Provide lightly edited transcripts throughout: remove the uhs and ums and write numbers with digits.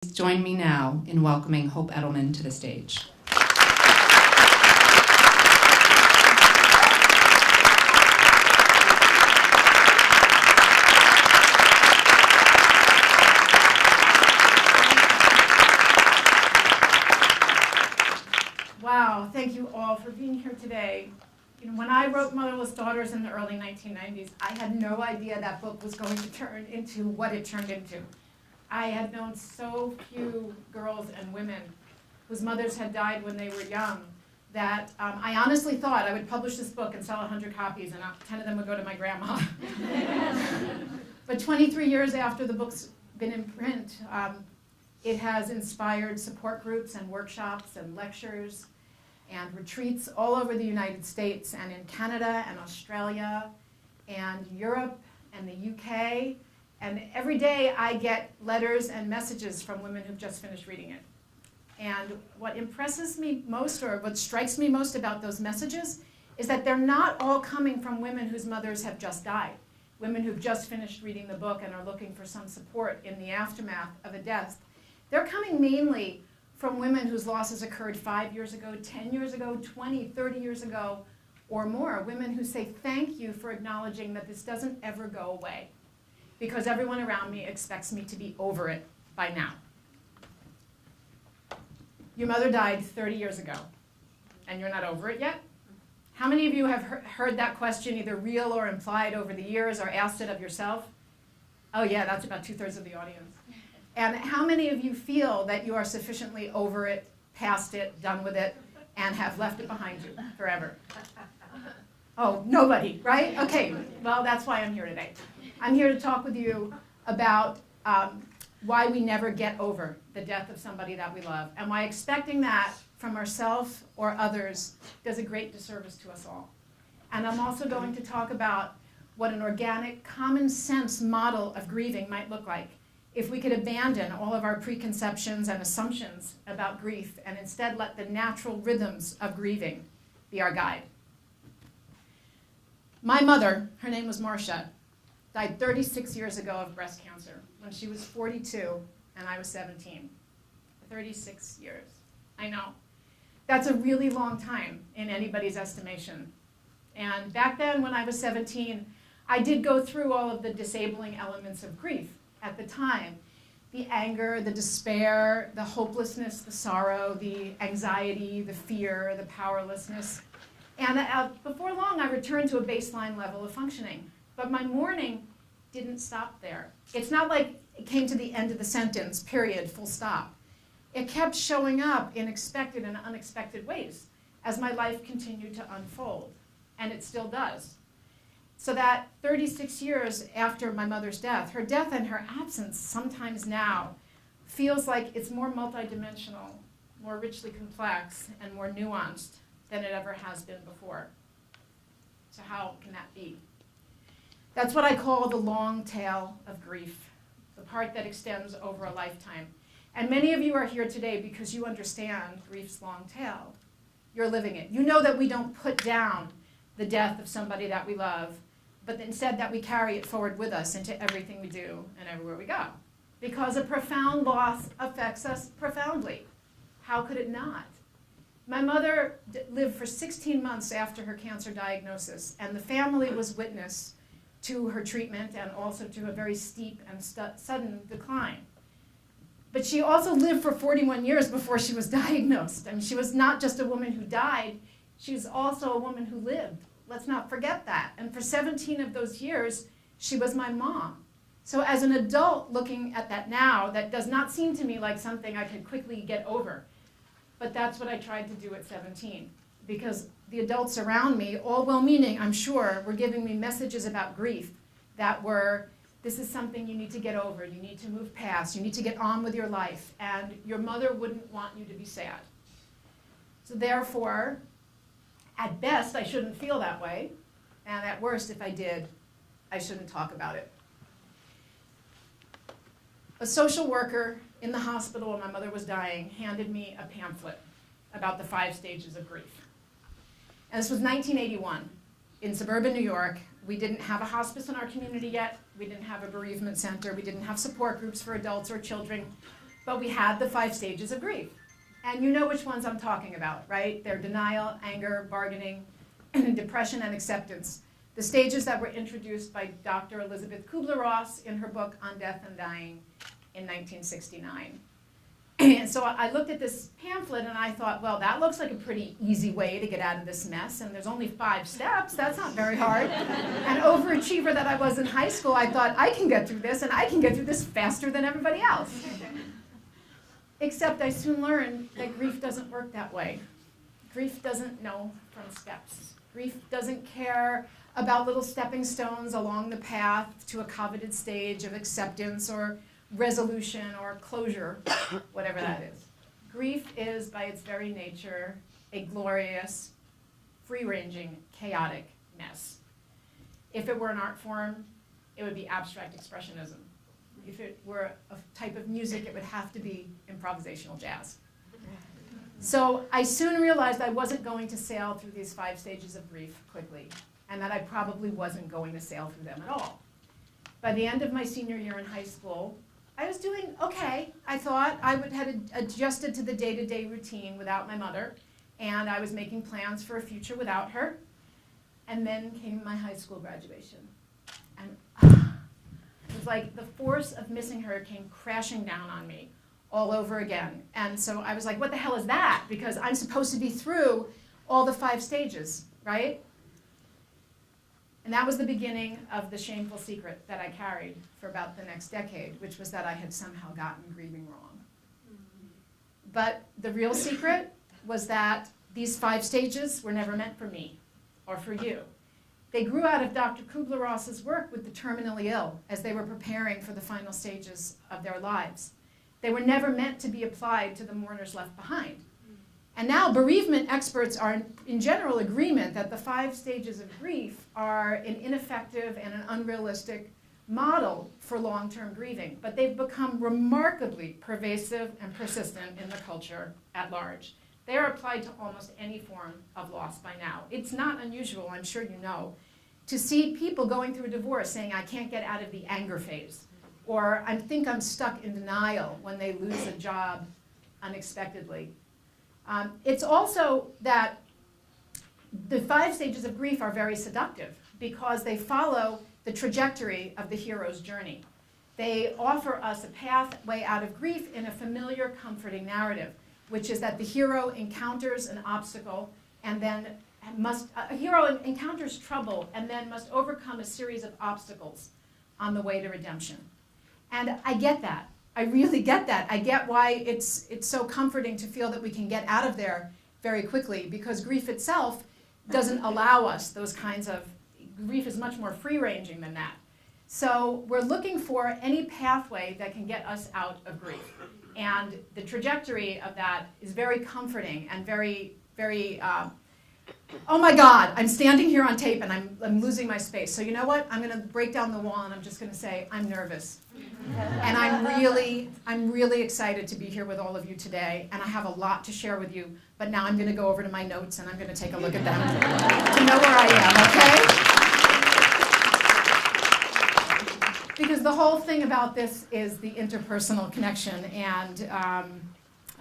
Join me now in welcoming Hope Edelman to the stage. Wow, thank you all for being here today. When I wrote Motherless Daughters in the early 1990s, I had no idea that book was going to turn into what it turned into. I had known so few girls and women whose mothers had died when they were young that I honestly thought I would publish this book and sell 100 copies and 10 of them would go to my grandma. But 23 years after the book's been in print, it has inspired support groups and workshops and lectures and retreats all over the United States and in Canada and Australia and Europe and the UK. And every day I get letters and messages from women who've just finished reading it. And what impresses me most, or what strikes me most about those messages, is that they're not all coming from women whose mothers have just died, women who've just finished reading the book and are looking for some support in the aftermath of a death. They're coming mainly from women whose losses occurred 5 years ago, 10 years ago, 20, 30 years ago, or more. Women who say, thank you for acknowledging that this doesn't ever go away, because everyone around me expects me to be over it by now. Your mother died 30 years ago, and you're not over it yet? How many of you have heard that question, either real or implied, over the years, or asked it of yourself? Oh yeah, that's about 2/3 of the audience. And how many of you feel that you are sufficiently over it, past it, done with it, and have left it behind you forever? Oh, nobody, right? Okay, well, that's why I'm here today. I'm here to talk with you about why we never get over the death of somebody that we love, and why expecting that from ourselves or others does a great disservice to us all. And I'm also going to talk about what an organic, common sense model of grieving might look like if we could abandon all of our preconceptions and assumptions about grief and instead let the natural rhythms of grieving be our guide. My mother, her name was Marcia, died 36 years ago of breast cancer when she was 42 and I was 17. 36 years. I know. That's a really long time in anybody's estimation. And back then when I was 17, I did go through all of the disabling elements of grief at the time. The anger, the despair, the hopelessness, the sorrow, the anxiety, the fear, the powerlessness. And before long, I returned to a baseline level of functioning. But my mourning didn't stop there. It's not like it came to the end of the sentence, period, full stop. It kept showing up in expected and unexpected ways as my life continued to unfold. And it still does. So that 36 years after my mother's death, her death and her absence sometimes now feels like it's more multidimensional, more richly complex, and more nuanced than it ever has been before. So how can that be? That's what I call the long tail of grief, the part that extends over a lifetime. And many of you are here today because you understand grief's long tail. You're living it. You know that we don't put down the death of somebody that we love, but instead that we carry it forward with us into everything we do and everywhere we go. Because a profound loss affects us profoundly. How could it not? My mother lived for 16 months after her cancer diagnosis, and the family was witness to her treatment and also to a very steep and sudden decline. But she also lived for 41 years before she was diagnosed. I mean, she was not just a woman who died, she was also a woman who lived. Let's not forget that. And for 17 of those years, she was my mom. So as an adult looking at that now, that does not seem to me like something I could quickly get over. But that's what I tried to do at 17. Because the adults around me, all well-meaning, I'm sure, were giving me messages about grief that were, this is something you need to get over, you need to move past, you need to get on with your life, and your mother wouldn't want you to be sad. So therefore, at best, I shouldn't feel that way, and at worst, if I did, I shouldn't talk about it. A social worker in the hospital when my mother was dying handed me a pamphlet about the 5 stages of grief. And this was 1981 in suburban New York. We didn't have a hospice in our community yet. We didn't have a bereavement center. We didn't have support groups for adults or children. But we had the 5 stages of grief. And you know which ones I'm talking about, right? They're denial, anger, bargaining, depression, and acceptance. The stages that were introduced by Dr. Elizabeth Kubler-Ross in her book On Death and Dying in 1969. And so I looked at this pamphlet and I thought, well, that looks like a pretty easy way to get out of this mess, and there's only 5 steps. That's not very hard. And overachiever that I was in high school, I thought, I can get through this, and I can get through this faster than everybody else. Except I soon learned that grief doesn't work that way. Grief doesn't know from steps. Grief doesn't care about little stepping stones along the path to a coveted stage of acceptance or resolution or closure, whatever that is. Grief is, by its very nature, a glorious, free-ranging, chaotic mess. If it were an art form, it would be abstract expressionism. If it were a type of music, it would have to be improvisational jazz. So I soon realized I wasn't going to sail through these 5 stages of grief quickly, and that I probably wasn't going to sail through them at all. By the end of my senior year in high school, I was doing okay. I thought I had adjusted to the day-to-day routine without my mother, and I was making plans for a future without her. And then came my high school graduation. And it was like the force of missing her came crashing down on me all over again. And so I was like, what the hell is that? Because I'm supposed to be through all the 5 stages, right? And that was the beginning of the shameful secret that I carried for about the next decade, which was that I had somehow gotten grieving wrong. But the real secret was that these 5 stages were never meant for me or for you. They grew out of Dr. Kubler-Ross's work with the terminally ill as they were preparing for the final stages of their lives. They were never meant to be applied to the mourners left behind. And now bereavement experts are in general agreement that the 5 stages of grief are an ineffective and an unrealistic model for long-term grieving, but they've become remarkably pervasive and persistent in the culture at large. They are applied to almost any form of loss by now. It's not unusual, I'm sure you know, to see people going through a divorce saying, I can't get out of the anger phase, or I think I'm stuck in denial when they lose a job unexpectedly. It's also that the 5 stages of grief are very seductive because they follow the trajectory of the hero's journey. They offer us a pathway out of grief in a familiar, comforting narrative, which is that the hero encounters an obstacle and then a hero encounters trouble and then must overcome a series of obstacles on the way to redemption. And I get that. I really get that. I get why it's so comforting to feel that we can get out of there very quickly, because grief itself doesn't allow us those kinds of, grief is much more free-ranging than that. So we're looking for any pathway that can get us out of grief. And the trajectory of that is very comforting and very, very, oh my God, I'm standing here on tape and I'm losing my space. So you know what? I'm going to break down the wall and I'm just going to say, I'm nervous. And I'm really excited to be here with all of you today, and I have a lot to share with you, but now I'm going to go over to my notes and I'm going to take a look at them to know where I am, okay? Because the whole thing about this is the interpersonal connection, and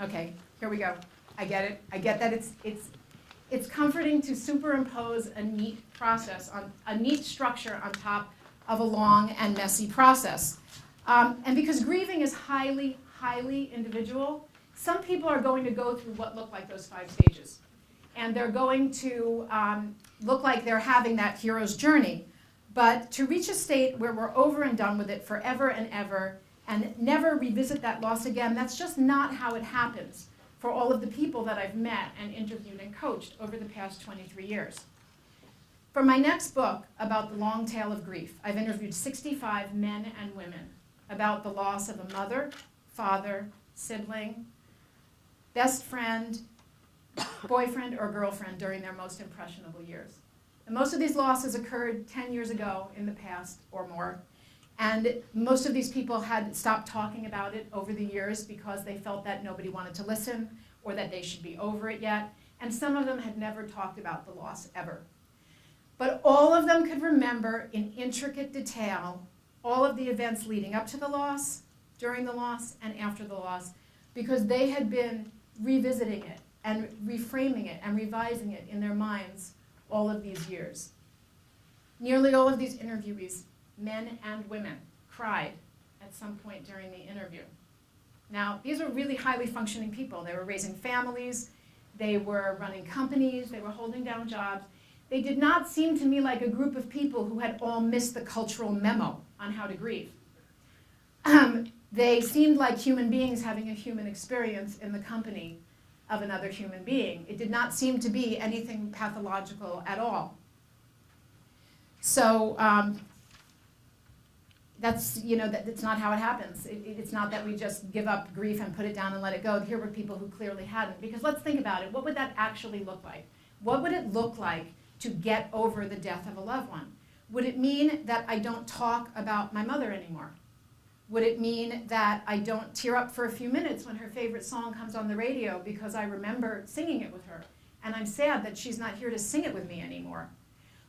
okay, here we go. I get it. I get that it's comforting to superimpose a neat process, on a neat structure on top of a long and messy process. And because grieving is highly, highly individual, some people are going to go through what look like those 5 stages. And they're going to look like they're having that hero's journey. But to reach a state where we're over and done with it forever and ever and never revisit that loss again, that's just not how it happens for all of the people that I've met and interviewed and coached over the past 23 years. For my next book about the long tail of grief, I've interviewed 65 men and women about the loss of a mother, father, sibling, best friend, boyfriend, or girlfriend during their most impressionable years. And most of these losses occurred 10 years ago in the past or more. And most of these people had stopped talking about it over the years because they felt that nobody wanted to listen or that they should be over it yet. And some of them had never talked about the loss ever. But all of them could remember in intricate detail all of the events leading up to the loss during the loss and after the loss, because they had been revisiting it and reframing it and revising it in their minds all of these years. Nearly all of these interviewees, men and women, cried at some point during the interview. Now, these were really highly functioning people. They were raising families, they were running companies, they were holding down jobs. They did not seem to me like a group of people who had all missed the cultural memo on how to grieve. They seemed like human beings having a human experience in the company of another human being. It did not seem to be anything pathological at all. So that's not how it happens. It's not that we just give up grief and put it down and let it go. Here were people who clearly hadn't. Because let's think about it. What would that actually look like? What would it look like to get over the death of a loved one? Would it mean that I don't talk about my mother anymore? Would it mean that I don't tear up for a few minutes when her favorite song comes on the radio because I remember singing it with her, and I'm sad that she's not here to sing it with me anymore?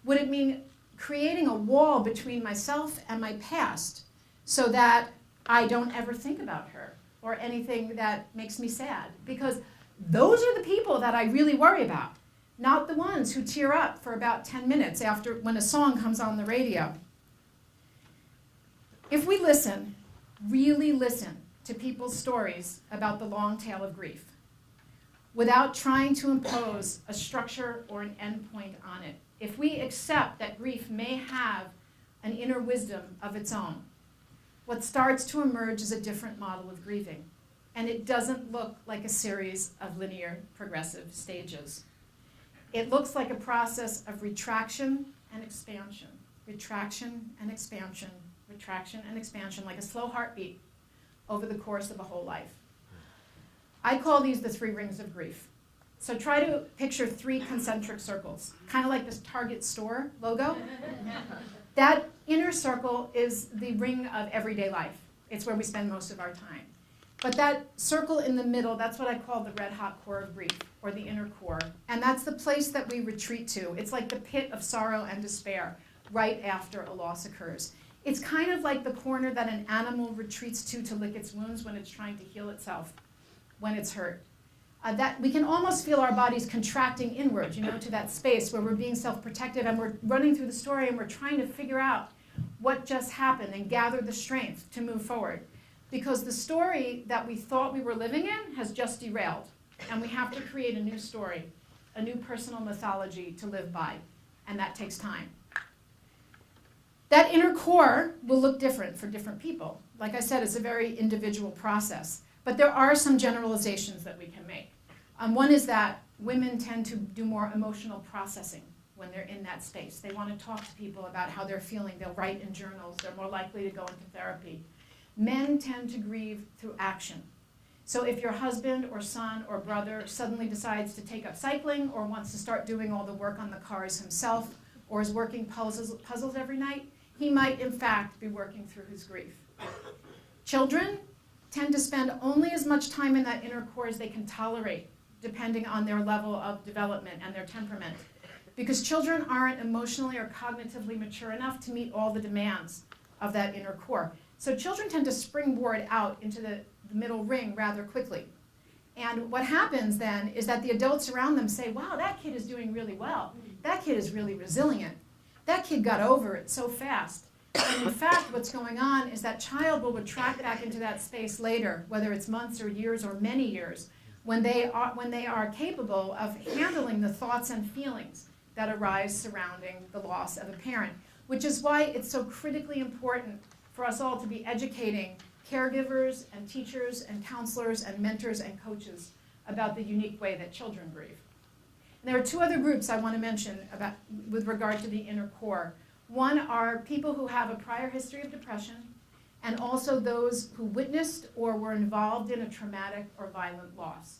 Would it mean creating a wall between myself and my past so that I don't ever think about her or anything that makes me sad? Because those are the people that I really worry about, not the ones who tear up for about 10 minutes after when a song comes on the radio. If we listen, really listen to people's stories about the long tail of grief without trying to impose a structure or an endpoint on it, if we accept that grief may have an inner wisdom of its own, what starts to emerge is a different model of grieving. And it doesn't look like a series of linear progressive stages. It looks like a process of retraction and expansion, retraction and expansion, retraction and expansion, like a slow heartbeat over the course of a whole life. I call these the 3 rings of grief. So try to picture 3 concentric circles, kind of like this Target store logo. That inner circle is the ring of everyday life. It's where we spend most of our time. But that circle in the middle, that's what I call the red hot core of grief, or the inner core. And that's the place that we retreat to. It's like the pit of sorrow and despair right after a loss occurs. It's kind of like the corner that an animal retreats to lick its wounds when it's trying to heal itself, when it's hurt. That we can almost feel our bodies contracting inward, to that space where we're being self-protective and we're running through the story and we're trying to figure out what just happened and gather the strength to move forward. Because the story that we thought we were living in has just derailed, and we have to create a new story, a new personal mythology to live by, and that takes time. That inner core will look different for different people. Like I said, it's a very individual process. But there are some generalizations that we can make. One is that women tend to do more emotional processing when they're in that space. They want to talk to people about how they're feeling. They'll write in journals. They're more likely to go into therapy. Men tend to grieve through action. So if your husband or son or brother suddenly decides to take up cycling or wants to start doing all the work on the cars himself or is working puzzles every night, he might in fact be working through his grief. Children tend to spend only as much time in that inner core as they can tolerate, depending on their level of development and their temperament. Because children aren't emotionally or cognitively mature enough to meet all the demands of that inner core. So children tend to springboard out into the middle ring rather quickly. And what happens then is that the adults around them say, wow, that kid is doing really well. That kid is really resilient. That kid got over it so fast. And in fact, what's going on is that child will retract back into that space later, whether it's months or years or many years, when they are capable of handling the thoughts and feelings that arise surrounding the loss of a parent, which is why it's so critically important for us all to be educating caregivers and teachers and counselors and mentors and coaches about the unique way that children grieve. And there are 2 other groups I want to mention about with regard to the inner core. One are people who have a prior history of depression, and also those who witnessed or were involved in a traumatic or violent loss.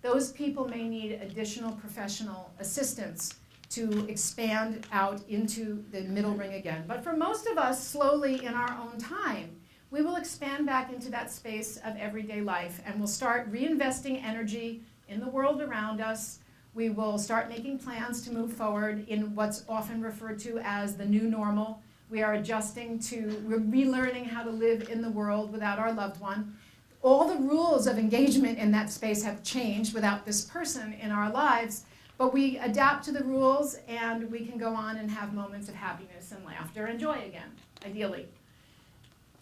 Those people may need additional professional assistance to expand out into the middle ring again. But for most of us, slowly in our own time, we will expand back into that space of everyday life, and we'll start reinvesting energy in the world around us. We will start making plans to move forward in what's often referred to as the new normal, We are adjusting to, we're relearning how to live in the world without our loved one. All the rules of engagement in that space have changed without this person in our lives, but we adapt to the rules and we can go on and have moments of happiness and laughter and joy again, ideally.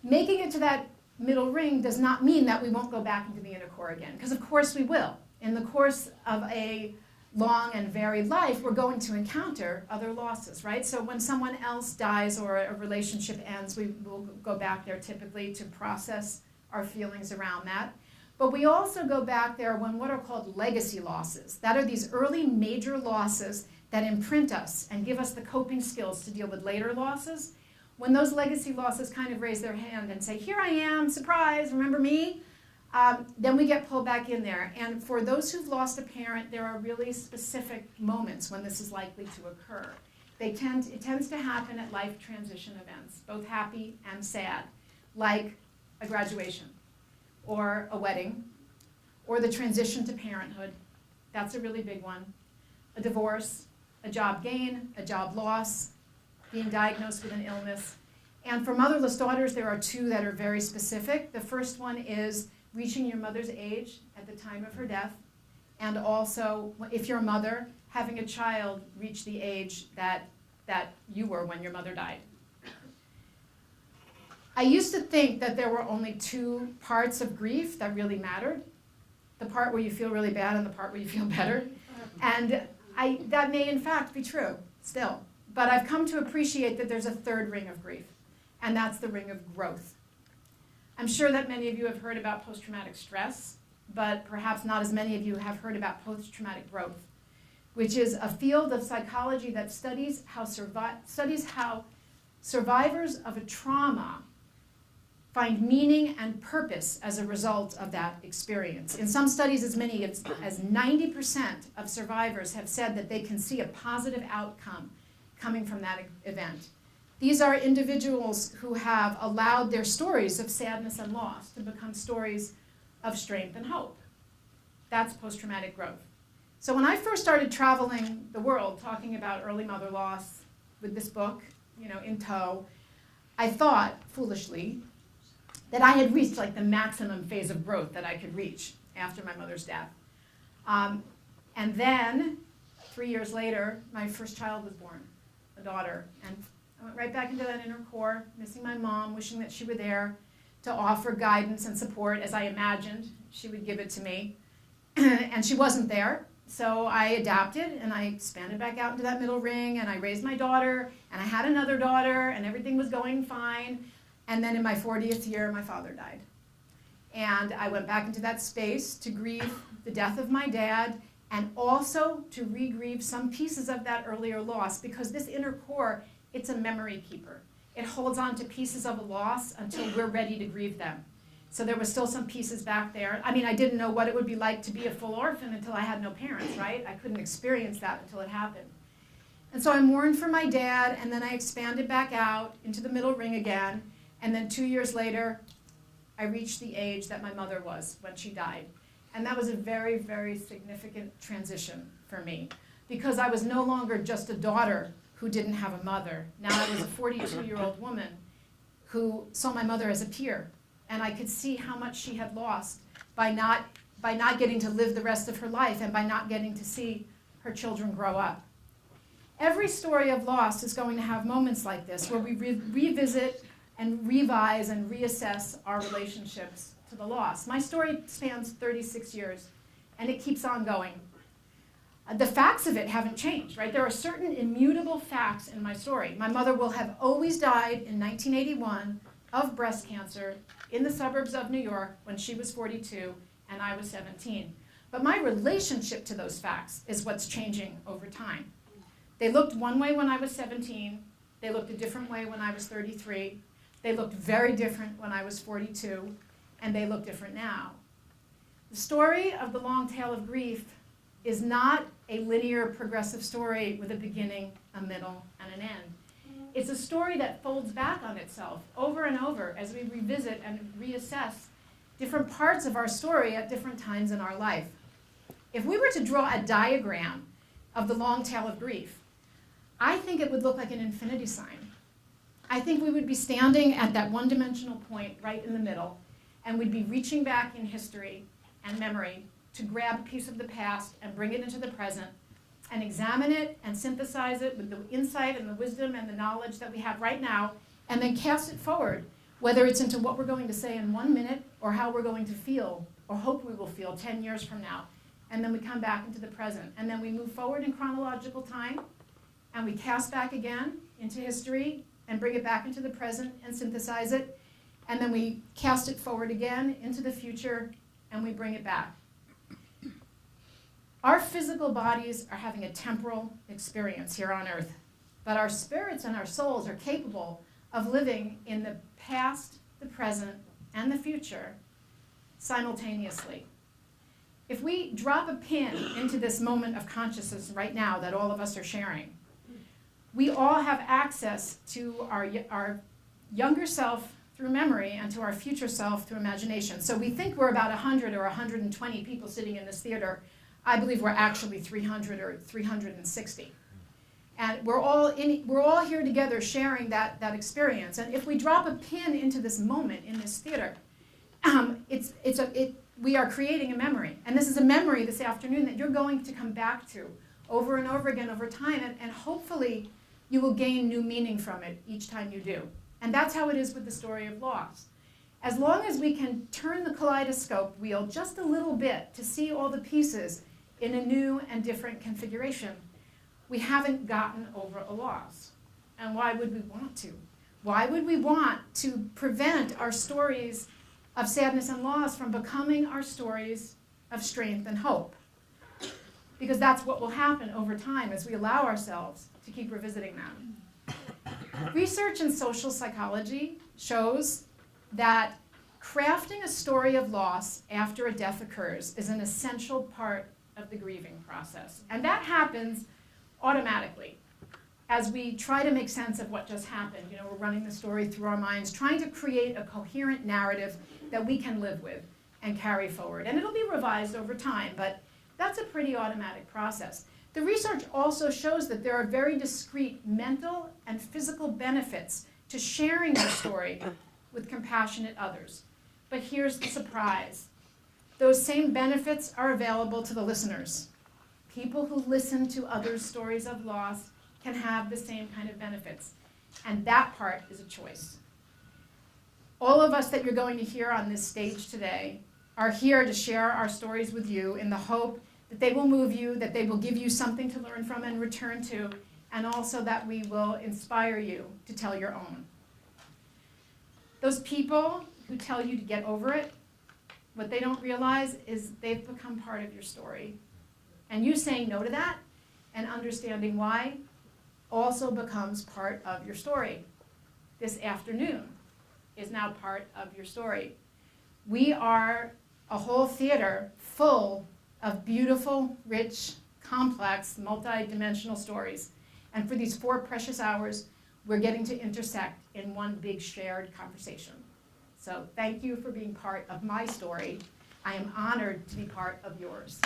Making it to that middle ring does not mean that we won't go back into the inner core again, because of course we will. In the course of a long and varied life, we're going to encounter other losses, right? So when someone else dies or a relationship ends, we will go back there typically to process our feelings around that. But we also go back there when what are called legacy losses. That are these early major losses that imprint us and give us the coping skills to deal with later losses. When those legacy losses kind of raise their hand and say, here I am, surprise, remember me? Then we get pulled back in there. And for those who've lost a parent, there are really specific moments when this is likely to occur. It tends to happen at life transition events, both happy and sad, like a graduation, or a wedding, or the transition to parenthood. That's a really big one. A divorce, a job gain, a job loss, being diagnosed with an illness. And for motherless daughters, there are two that are very specific. The first one is reaching your mother's age at the time of her death, and also, if you're a mother, having a child reach the age that you were when your mother died. I used to think that there were only two parts of grief that really mattered, the part where you feel really bad and the part where you feel better. And that may in fact be true still, but I've come to appreciate that there's a third ring of grief, and that's the ring of growth. I'm sure that many of you have heard about post-traumatic stress, but perhaps not as many of you have heard about post-traumatic growth, which is a field of psychology that studies how survivors of a trauma find meaning and purpose as a result of that experience. In some studies, as many as 90% of survivors have said that they can see a positive outcome coming from that event. These are individuals who have allowed their stories of sadness and loss to become stories of strength and hope. That's post-traumatic growth. So when I first started traveling the world talking about early mother loss with this book, in tow, I thought, foolishly, that I had reached like the maximum phase of growth that I could reach after my mother's death. And then, 3 years later, my first child was born, a daughter. And I went right back into that inner core, missing my mom, wishing that she were there to offer guidance and support as I imagined she would give it to me. And she wasn't there, so I adapted and I expanded back out into that middle ring, and I raised my daughter, and I had another daughter, and everything was going fine. And then in my 40th year, my father died. And I went back into that space to grieve the death of my dad, and also to re-grieve some pieces of that earlier loss, because this inner core, it's a memory keeper. It holds on to pieces of a loss until we're ready to grieve them. So there was still some pieces back there. I mean, I didn't know what it would be like to be a full orphan until I had no parents, right? I couldn't experience that until it happened. And so I mourned for my dad, and then I expanded back out into the middle ring again. And then 2 years later, I reached the age that my mother was when she died. And that was a very, very significant transition for me, because I was no longer just a daughter who didn't have a mother. Now I was a 42-year-old woman who saw my mother as a peer, and I could see how much she had lost by not getting to live the rest of her life and by not getting to see her children grow up. Every story of loss is going to have moments like this where we revisit and revise and reassess our relationships to the loss. My story spans 36 years, and it keeps on going. The facts of it haven't changed, right? There are certain immutable facts in my story. My mother will have always died in 1981 of breast cancer in the suburbs of New York when she was 42 and I was 17. But my relationship to those facts is what's changing over time. They looked one way when I was 17. They looked a different way when I was 33. They looked very different when I was 42, and they look different now. The story of the long tale of grief is not a linear, progressive story with a beginning, a middle, and an end. It's a story that folds back on itself over and over as we revisit and reassess different parts of our story at different times in our life. If we were to draw a diagram of the long tale of grief, I think it would look like an infinity sign. I think we would be standing at that one-dimensional point right in the middle, and we'd be reaching back in history and memory to grab a piece of the past and bring it into the present and examine it and synthesize it with the insight and the wisdom and the knowledge that we have right now, and then cast it forward, whether it's into what we're going to say in 1 minute or how we're going to feel or hope we will feel 10 years from now. And then we come back into the present. And then we move forward in chronological time, and we cast back again into history and bring it back into the present and synthesize it. And then we cast it forward again into the future, and we bring it back. Our physical bodies are having a temporal experience here on earth, but our spirits and our souls are capable of living in the past, the present, and the future simultaneously. If we drop a pin into this moment of consciousness right now that all of us are sharing, we all have access to our younger self through memory and to our future self through imagination. So we think we're about 100 or 120 people sitting in this theater. I believe we're actually 300 or 360. And we're all here together sharing that experience. And if we drop a pin into this moment in this theater, we are creating a memory. And this is a memory this afternoon that you're going to come back to over and over again over time. And hopefully you will gain new meaning from it each time you do. And that's how it is with the story of loss. As long as we can turn the kaleidoscope wheel just a little bit to see all the pieces in a new and different configuration, we haven't gotten over a loss. And why would we want to? Why would we want to prevent our stories of sadness and loss from becoming our stories of strength and hope? Because that's what will happen over time as we allow ourselves to keep revisiting them. Research in social psychology shows that crafting a story of loss after a death occurs is an essential part of the grieving process. And that happens automatically as we try to make sense of what just happened. You know, we're running the story through our minds, trying to create a coherent narrative that we can live with and carry forward. And it'll be revised over time, but that's a pretty automatic process. The research also shows that there are very discrete mental and physical benefits to sharing your story with compassionate others. But here's the surprise. Those same benefits are available to the listeners. People who listen to others' stories of loss can have the same kind of benefits. And that part is a choice. All of us that you're going to hear on this stage today are here to share our stories with you in the hope that they will move you, that they will give you something to learn from and return to, and also that we will inspire you to tell your own. Those people who tell you to get over it, what they don't realize is they've become part of your story. And you saying no to that and understanding why also becomes part of your story. This afternoon is now part of your story. We are a whole theater full of beautiful, rich, complex, multi-dimensional stories. And for these 4 precious hours, we're getting to intersect in one big shared conversation. So thank you for being part of my story. I am honored to be part of yours.